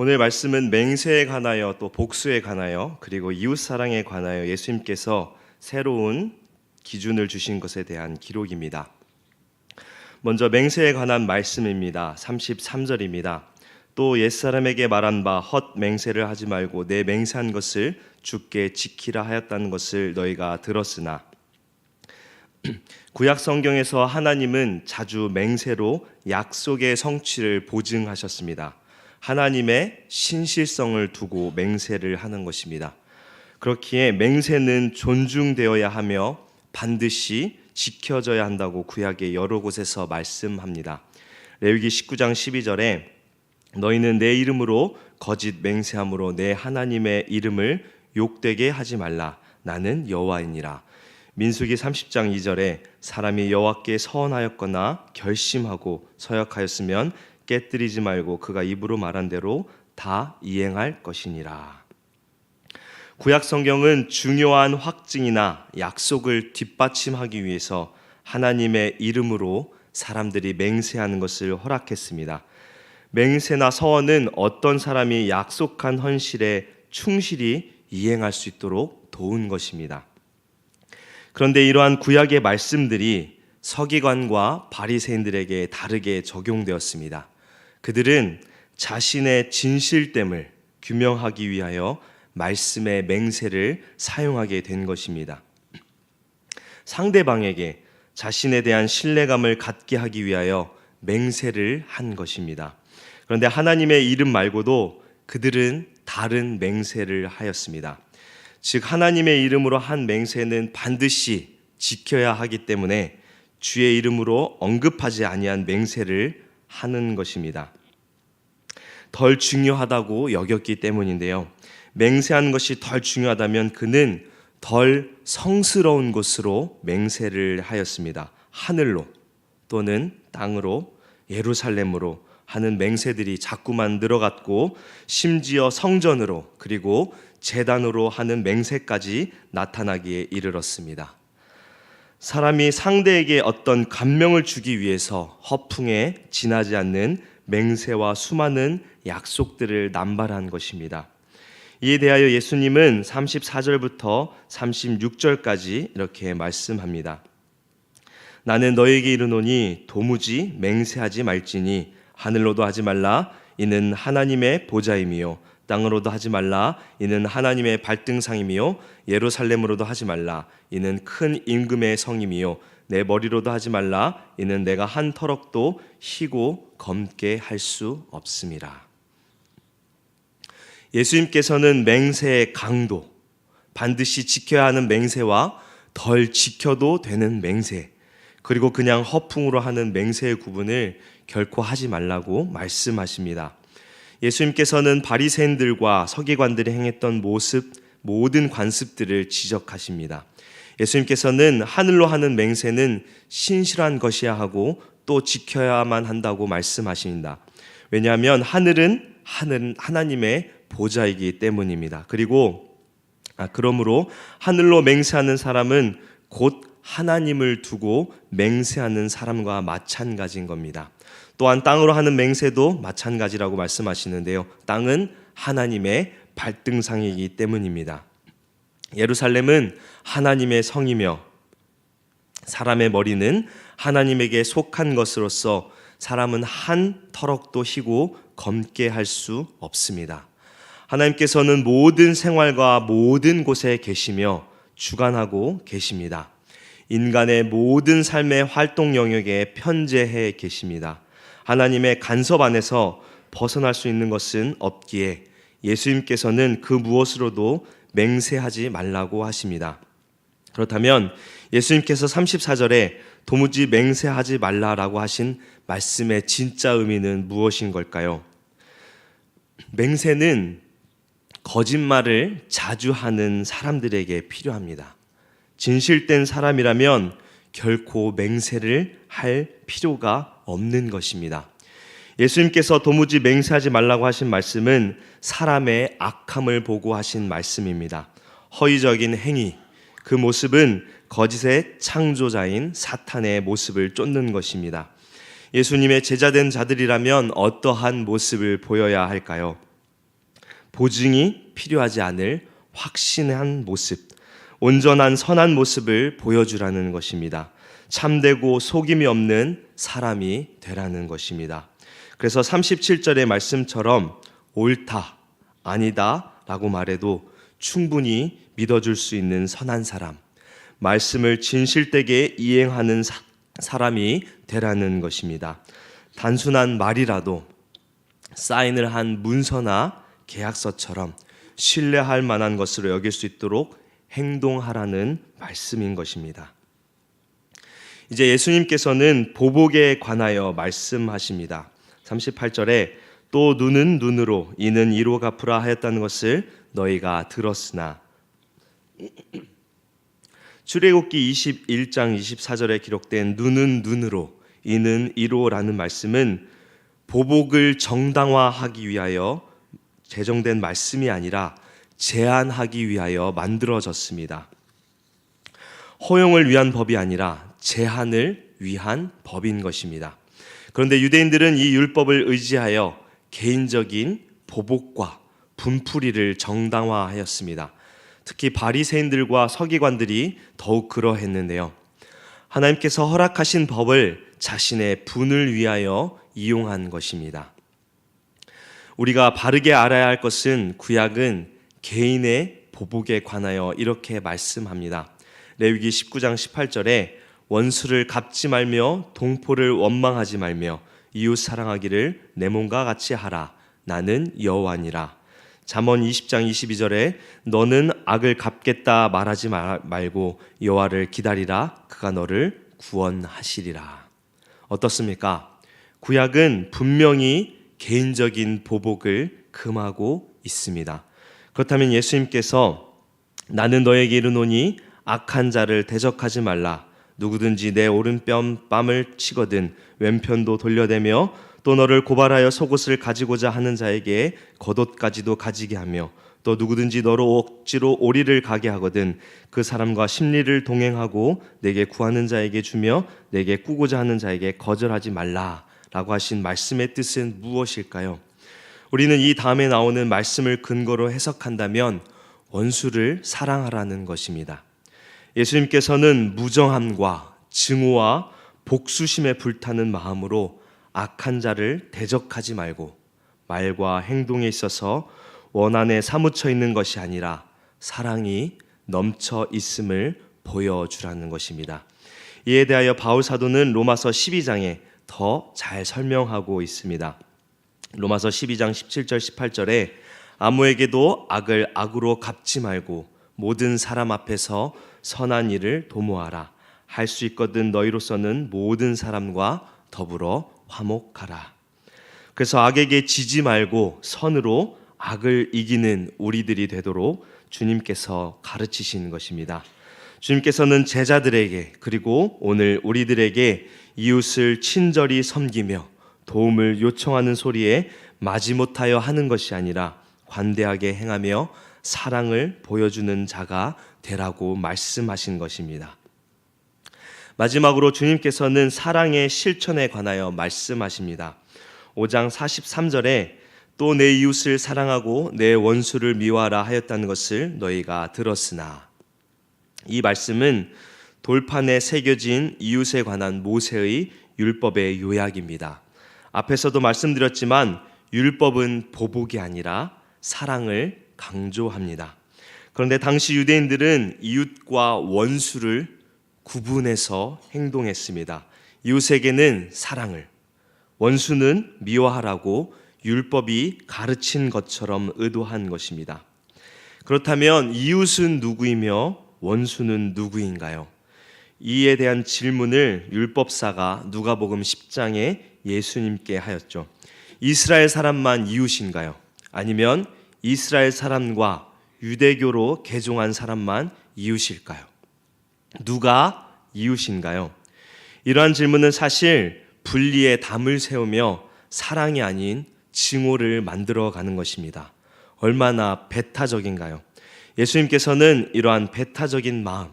오늘 말씀은 맹세에 관하여 또 복수에 관하여 그리고 이웃사랑에 관하여 예수님께서 새로운 기준을 주신 것에 대한 기록입니다. 먼저 맹세에 관한 말씀입니다. 33절입니다. 또 옛사람에게 말한 바 헛 맹세를 하지 말고 내 맹세한 것을 주께 지키라 하였다는 것을 너희가 들었으나, 구약 성경에서 하나님은 자주 맹세로 약속의 성취를 보증하셨습니다. 하나님의 신실성을 두고 맹세를 하는 것입니다. 그렇기에 맹세는 존중되어야 하며 반드시 지켜져야 한다고 구약의 여러 곳에서 말씀합니다. 레위기 19장 12절에 너희는 내 이름으로 거짓 맹세함으로 내 하나님의 이름을 욕되게 하지 말라. 나는 여호와이니라. 민수기 30장 2절에 사람이 여호와께 서원하였거나 결심하고 서약하였으면 깨뜨리지 말고 그가 입으로 말한 대로 다 이행할 것이니라. 구약 성경은 중요한 확증이나 약속을 뒷받침하기 위해서 하나님의 이름으로 사람들이 맹세하는 것을 허락했습니다. 맹세나 서원은 어떤 사람이 약속한 헌실에 충실히 이행할 수 있도록 도운 것입니다. 그런데 이러한 구약의 말씀들이 서기관과 바리새인들에게 다르게 적용되었습니다. 그들은 자신의 진실됨을 규명하기 위하여 말씀의 맹세를 사용하게 된 것입니다. 상대방에게 자신에 대한 신뢰감을 갖게 하기 위하여 맹세를 한 것입니다. 그런데 하나님의 이름 말고도 그들은 다른 맹세를 하였습니다. 즉 하나님의 이름으로 한 맹세는 반드시 지켜야 하기 때문에 주의 이름으로 언급하지 아니한 맹세를 하는 것입니다. 덜 중요하다고 여겼기 때문인데요. 맹세하는 것이 덜 중요하다면 그는 덜 성스러운 곳으로 맹세를 하였습니다. 하늘로 또는 땅으로, 예루살렘으로 하는 맹세들이 자꾸만 늘어갔고, 심지어 성전으로 그리고 제단으로 하는 맹세까지 나타나기에 이르렀습니다. 사람이 상대에게 어떤 감명을 주기 위해서 허풍에 지나지 않는 맹세와 수많은 약속들을 남발한 것입니다. 이에 대하여 예수님은 34절부터 36절까지 이렇게 말씀합니다. 나는 너에게 이르노니 도무지 맹세하지 말지니 하늘로도 하지 말라. 이는 하나님의 보좌임이요 땅으로도 하지 말라. 이는 하나님의 발등상이며 예루살렘으로도 하지 말라. 이는 큰 임금의 성임이요 내 머리로도 하지 말라. 이는 내가 한 터럭도 희고 검게 할 수 없음이라. 예수님께서는 맹세의 강도, 반드시 지켜야 하는 맹세와 덜 지켜도 되는 맹세, 그리고 그냥 허풍으로 하는 맹세의 구분을 결코 하지 말라고 말씀하십니다. 예수님께서는 바리새인들과 서기관들이 행했던 모든 관습들을 지적하십니다. 예수님께서는 하늘로 하는 맹세는 신실한 것이야 하고 또 지켜야만 한다고 말씀하십니다. 왜냐하면 하늘은 하나님의 보좌이기 때문입니다. 그러므로 하늘로 맹세하는 사람은 곧 하나님을 두고 맹세하는 사람과 마찬가지인 겁니다. 또한 땅으로 하는 맹세도 마찬가지라고 말씀하시는데요. 땅은 하나님의 발등상이기 때문입니다. 예루살렘은 하나님의 성이며 사람의 머리는 하나님에게 속한 것으로서 사람은 한 터럭도 희고 검게 할 수 없습니다. 하나님께서는 모든 생활과 모든 곳에 계시며 주관하고 계십니다. 인간의 모든 삶의 활동 영역에 편재해 계십니다. 하나님의 간섭 안에서 벗어날 수 있는 것은 없기에 예수님께서는 그 무엇으로도 맹세하지 말라고 하십니다. 그렇다면 예수님께서 34절에 도무지 맹세하지 말라라고 하신 말씀의 진짜 의미는 무엇인 걸까요? 맹세는 거짓말을 자주 하는 사람들에게 필요합니다. 진실된 사람이라면 결코 맹세를 할 필요가 없는 것입니다. 예수님께서 도무지 맹세하지 말라고 하신 말씀은 사람의 악함을 보고 하신 말씀입니다. 허위적인 행위, 그 모습은 거짓의 창조자인 사탄의 모습을 쫓는 것입니다. 예수님의 제자된 자들이라면 어떠한 모습을 보여야 할까요? 보증이 필요하지 않을 확신한 모습, 온전한 선한 모습을 보여주라는 것입니다. 참되고 속임이 없는 사람이 되라는 것입니다. 그래서 37절의 말씀처럼 옳다, 아니다 라고 말해도 충분히 믿어줄 수 있는 선한 사람, 말씀을 진실되게 이행하는 사람이 되라는 것입니다. 단순한 말이라도 사인을 한 문서나 계약서처럼 신뢰할 만한 것으로 여길 수 있도록 행동하라는 말씀인 것입니다. 이제 예수님께서는 보복에 관하여 말씀하십니다. 38절에 또 눈은 눈으로 이는 이로 갚으라 하였다는 것을 너희가 들었으나, 출애굽기 21장 24절에 기록된 눈은 눈으로 이는 이로라는 말씀은 보복을 정당화하기 위하여 제정된 말씀이 아니라 제한하기 위하여 만들어졌습니다. 허용을 위한 법이 아니라 제한을 위한 법인 것입니다. 그런데 유대인들은 이 율법을 의지하여 개인적인 보복과 분풀이를 정당화하였습니다. 특히 바리새인들과 서기관들이 더욱 그러했는데요. 하나님께서 허락하신 법을 자신의 분을 위하여 이용한 것입니다. 우리가 바르게 알아야 할 것은 구약은 개인의 보복에 관하여 이렇게 말씀합니다. 레위기 19장 18절에 원수를 갚지 말며 동포를 원망하지 말며 이웃 사랑하기를 내 몸과 같이 하라. 나는 여호와니라. 잠언 20장 22절에 너는 악을 갚겠다 말하지 말고 여호와를 기다리라. 그가 너를 구원하시리라. 어떻습니까? 구약은 분명히 개인적인 보복을 금하고 있습니다. 그렇다면 예수님께서 나는 너에게 이르노니 악한 자를 대적하지 말라. 누구든지 내 오른뺨 뺨을 치거든 왼편도 돌려대며 또 너를 고발하여 속옷을 가지고자 하는 자에게 겉옷까지도 가지게 하며 또 누구든지 너로 억지로 오리를 가게 하거든 그 사람과 심리를 동행하고 내게 구하는 자에게 주며 내게 꾸고자 하는 자에게 거절하지 말라라고 하신 말씀의 뜻은 무엇일까요? 우리는 이 다음에 나오는 말씀을 근거로 해석한다면 원수를 사랑하라는 것입니다. 예수님께서는 무정함과 증오와 복수심에 불타는 마음으로 악한 자를 대적하지 말고 말과 행동에 있어서 원한에 사무쳐 있는 것이 아니라 사랑이 넘쳐 있음을 보여주라는 것입니다. 이에 대하여 바울 사도는 로마서 12장에 더 잘 설명하고 있습니다. 로마서 12장 17절 18절에 아무에게도 악을 악으로 갚지 말고 모든 사람 앞에서 선한 일을 도모하라. 할 수 있거든 너희로서는 모든 사람과 더불어 화목하라. 그래서 악에게 지지 말고 선으로 악을 이기는 우리들이 되도록 주님께서 가르치신 것입니다. 주님께서는 제자들에게 그리고 오늘 우리들에게 이웃을 친절히 섬기며 도움을 요청하는 소리에 마지못하여 하는 것이 아니라 관대하게 행하며 사랑을 보여주는 자가 되라고 말씀하신 것입니다. 마지막으로 주님께서는 사랑의 실천에 관하여 말씀하십니다. 5장 43절에 또 내 이웃을 사랑하고 내 원수를 미워하라 하였다는 것을 너희가 들었으나, 이 말씀은 돌판에 새겨진 이웃에 관한 모세의 율법의 요약입니다. 앞에서도 말씀드렸지만 율법은 보복이 아니라 사랑을 강조합니다. 그런데 당시 유대인들은 이웃과 원수를 구분해서 행동했습니다. 이웃에게는 사랑을, 원수는 미워하라고 율법이 가르친 것처럼 의도한 것입니다. 그렇다면 이웃은 누구이며 원수는 누구인가요? 이에 대한 질문을 율법사가 누가복음 10장에 예수님께 하였죠. 이스라엘 사람만 이웃인가요? 아니면 이스라엘 사람과 유대교로 개종한 사람만 이웃일까요? 누가 이웃인가요? 이러한 질문은 사실 분리의 담을 세우며 사랑이 아닌 증오를 만들어가는 것입니다. 얼마나 배타적인가요? 예수님께서는 이러한 배타적인 마음,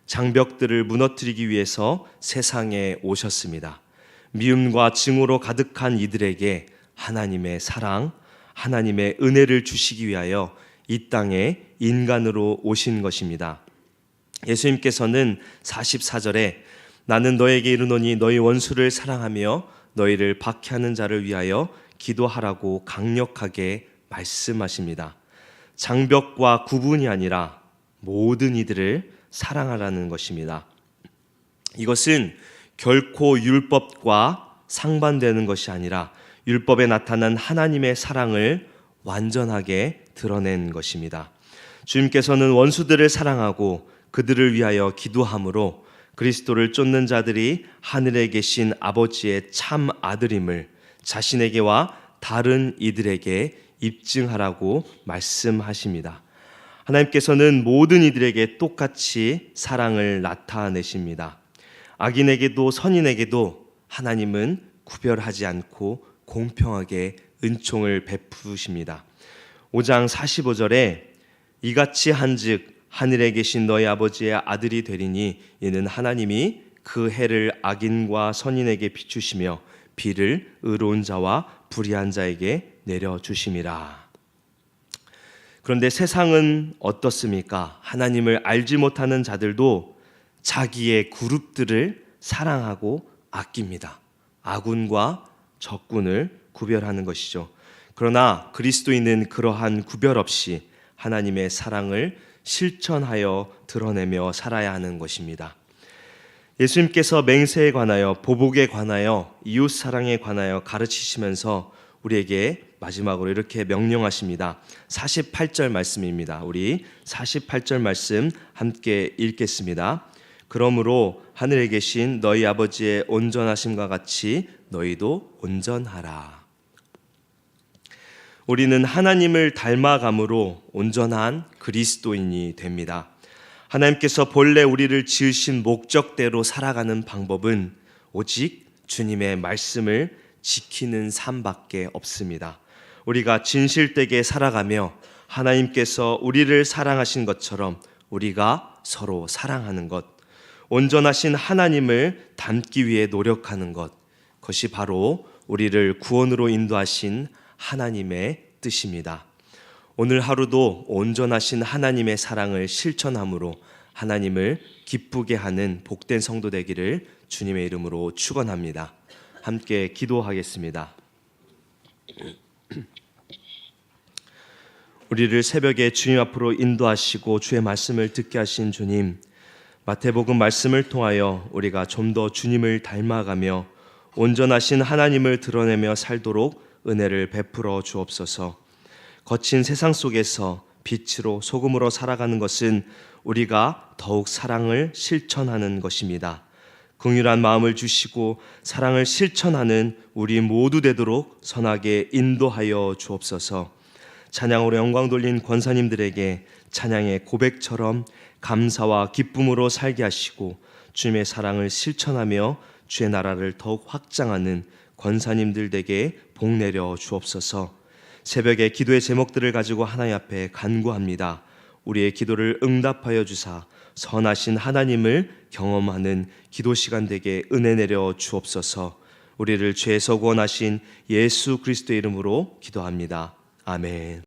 장벽들을 무너뜨리기 위해서 세상에 오셨습니다. 미움과 증오로 가득한 이들에게 하나님의 사랑, 하나님의 은혜를 주시기 위하여 이 땅에 인간으로 오신 것입니다. 예수님께서는 44절에 나는 너에게 이르노니 너희 원수를 사랑하며 너희를 박해하는 자를 위하여 기도하라고 강력하게 말씀하십니다. 장벽과 구분이 아니라 모든 이들을 사랑하라는 것입니다. 이것은 결코 율법과 상반되는 것이 아니라 율법에 나타난 하나님의 사랑을 완전하게 드러낸 것입니다. 주님께서는 원수들을 사랑하고 그들을 위하여 기도함으로 그리스도를 쫓는 자들이 하늘에 계신 아버지의 참 아들임을 자신에게와 다른 이들에게 입증하라고 말씀하십니다. 하나님께서는 모든 이들에게 똑같이 사랑을 나타내십니다. 악인에게도 선인에게도 하나님은 구별하지 않고 공평하게 은총을 베푸십니다. 5장 45절에 이같이 한즉 하늘에 계신 너희 아버지의 아들이 되리니 이는 하나님이 그 해를 악인과 선인에게 비추시며 비를 의로운 자와 불의한 자에게 내려주심이라. 그런데 세상은 어떻습니까? 하나님을 알지 못하는 자들도 자기의 그룹들을 사랑하고 아낍니다. 아군과 적군을 구별하는 것이죠. 그러나 그리스도인은 그러한 구별 없이 하나님의 사랑을 실천하여 드러내며 살아야 하는 것입니다. 예수님께서 맹세에 관하여, 보복에 관하여, 이웃사랑에 관하여 가르치시면서 우리에게 마지막으로 이렇게 명령하십니다. 48절 말씀입니다. 우리 48절 말씀 함께 읽겠습니다. 그러므로 하늘에 계신 너희 아버지의 온전하심과 같이 너희도 온전하라. 우리는 하나님을 닮아감으로 온전한 그리스도인이 됩니다. 하나님께서 본래 우리를 지으신 목적대로 살아가는 방법은 오직 주님의 말씀을 지키는 삶밖에 없습니다. 우리가 진실되게 살아가며 하나님께서 우리를 사랑하신 것처럼 우리가 서로 사랑하는 것, 온전하신 하나님을 닮기 위해 노력하는 것, 그것이 바로 우리를 구원으로 인도하신 하나님의 뜻입니다. 오늘 하루도 온전하신 하나님의 사랑을 실천함으로 하나님을 기쁘게 하는 복된 성도 되기를 주님의 이름으로 축원합니다. 함께 기도하겠습니다. 우리를 새벽에 주님 앞으로 인도하시고 주의 말씀을 듣게 하신 주님, 마태복음 말씀을 통하여 우리가 좀 더 주님을 닮아가며 온전하신 하나님을 드러내며 살도록 은혜를 베풀어 주옵소서. 거친 세상 속에서 빛으로 소금으로 살아가는 것은 우리가 더욱 사랑을 실천하는 것입니다. 긍휼한 마음을 주시고 사랑을 실천하는 우리 모두 되도록 선하게 인도하여 주옵소서. 찬양으로 영광 돌린 권사님들에게 찬양의 고백처럼 감사와 기쁨으로 살게 하시고 주님의 사랑을 실천하며 주의 나라를 더욱 확장하는 권사님들에게 복 내려 주옵소서. 새벽에 기도의 제목들을 가지고 하나님 앞에 간구합니다. 우리의 기도를 응답하여 주사 선하신 하나님을 경험하는 기도 시간 되게 은혜 내려 주옵소서. 우리를 죄에서 구원하신 예수 그리스도의 이름으로 기도합니다. 아멘.